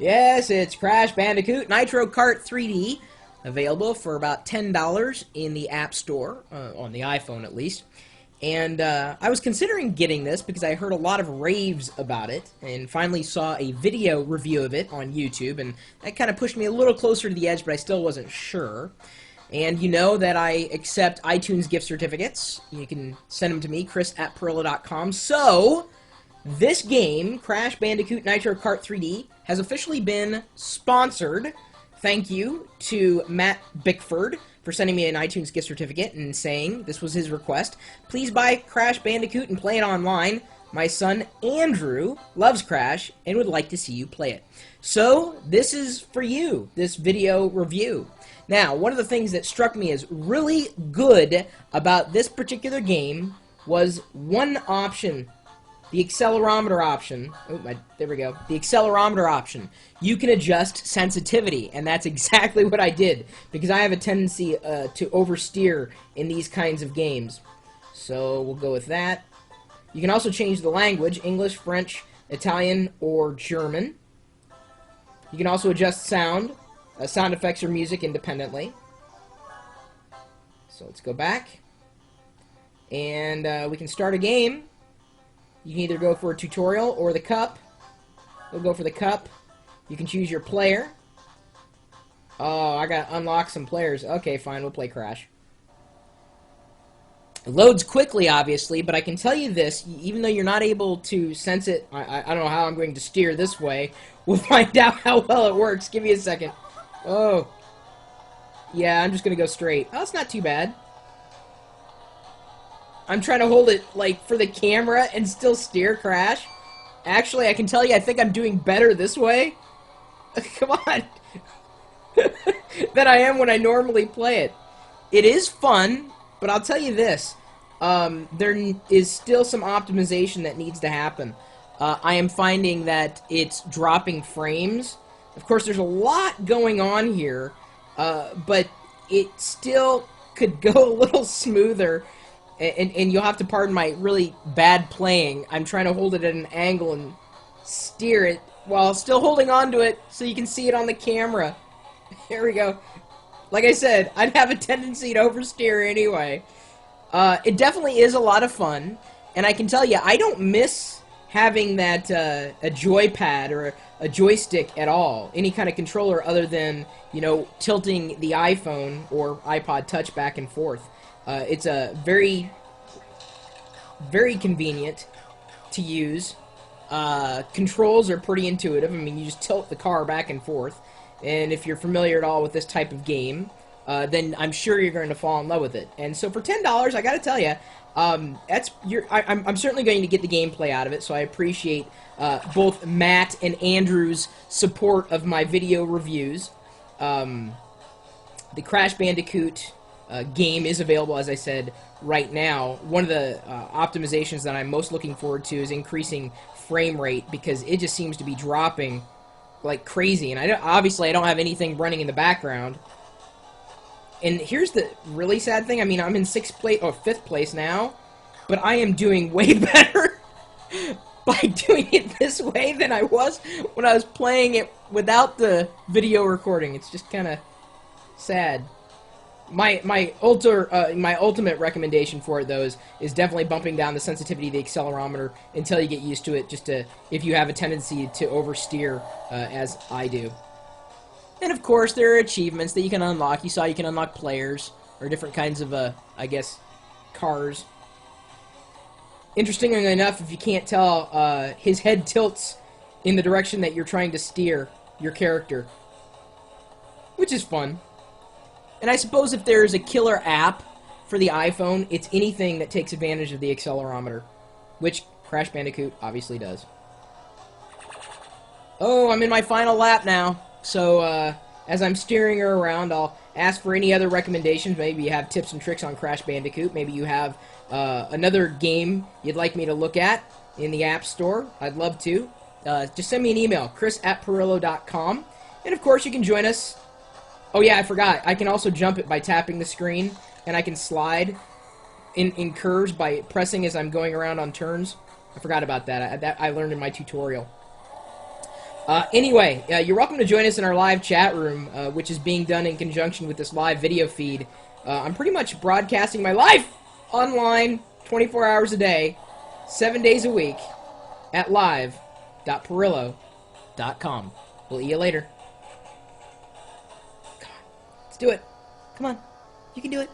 Yes, it's Crash Bandicoot Nitro Kart 3D, available for about $10 in the App Store, on the iPhone at least. And I was considering getting this because I heard a lot of raves about it, and finally saw a video review of it on YouTube, and that kind of pushed me a little closer to the edge, but I still wasn't sure. And you know that I accept iTunes gift certificates. You can send them to me, chris@perillo.com. So, this game, Crash Bandicoot Nitro Kart 3D, has officially been sponsored. Thank you to Matt Bickford for sending me an iTunes gift certificate and saying this was his request. Please buy Crash Bandicoot and play it online. My son Andrew loves Crash and would like to see you play it. So, this is for you, this video review. Now, one of the things that struck me as really good about this particular game was one option. The accelerometer option. Oh, there we go. The accelerometer option. You can adjust sensitivity, and that's exactly what I did, because I have a tendency to oversteer in these kinds of games. So we'll go with that. You can also change the language, English, French, Italian, or German. You can also adjust sound effects or music independently. So let's go back. And we can start a game. You can either go for a tutorial or the cup. We'll go for the cup. You can choose your player. Oh, I gotta unlock some players. Okay, fine, we'll play Crash. It loads quickly, obviously, but I can tell you this, even though you're not able to sense it, I don't know how I'm going to steer this way. We'll find out how well it works. Give me a second. Oh. Yeah, I'm just gonna go straight. Oh, it's not too bad. I'm trying to hold it, like, for the camera and still steer Crash. Actually, I can tell you, I think I'm doing better this way. Come on. Than I am when I normally play it. It is fun, but I'll tell you this. There is still some optimization that needs to happen. I am finding that it's dropping frames. Of course, there's a lot going on here, but it still could go a little smoother. And you'll have to pardon my really bad playing. I'm trying to hold it at an angle and steer it while still holding on to it so you can see it on the camera. Here we go. Like I said, I'd have a tendency to oversteer anyway. It definitely is a lot of fun. And I can tell you, I don't miss having that a joypad or a joystick at all. Any kind of controller other than, you know, tilting the iPhone or iPod Touch back and forth. It's a very, very convenient to use. Controls are pretty intuitive. I mean, you just tilt the car back and forth. And if you're familiar at all with this type of game, then I'm sure you're going to fall in love with it. And so for $10, I got to tell you, I'm certainly going to get the gameplay out of it. So I appreciate both Matt and Andrew's support of my video reviews. The Crash Bandicoot game is available, as I said, right now. One of the optimizations that I'm most looking forward to is increasing frame rate, because it just seems to be dropping like crazy. And obviously I don't have anything running in the background. And here's the really sad thing. I mean, I'm in 5th place now, but I am doing way better by doing it this way than I was when I was playing it without the video recording. It's just kind of sad. My ultimate recommendation for it, though, is definitely bumping down the sensitivity of the accelerometer until you get used to it, if you have a tendency to oversteer, as I do. And, of course, there are achievements that you can unlock. You saw you can unlock players, or different kinds of, I guess, cars. Interestingly enough, if you can't tell, his head tilts in the direction that you're trying to steer your character, which is fun. And I suppose if there's a killer app for the iPhone, it's anything that takes advantage of the accelerometer, which Crash Bandicoot obviously does. Oh, I'm in my final lap now. So, as I'm steering her around, I'll ask for any other recommendations. Maybe you have tips and tricks on Crash Bandicoot. Maybe you have another game you'd like me to look at in the App Store. I'd love to. Just send me an email, chris@perillo.com. And, of course, you can join us. Oh, yeah, I forgot. I can also jump it by tapping the screen, and I can slide in curves by pressing as I'm going around on turns. I forgot about that. I learned in my tutorial. Anyway, you're welcome to join us in our live chat room, which is being done in conjunction with this live video feed. I'm pretty much broadcasting my life online 24 hours a day, 7 days a week, at live.perillo.com. We'll see you later. Come on, let's do it. Come on, you can do it.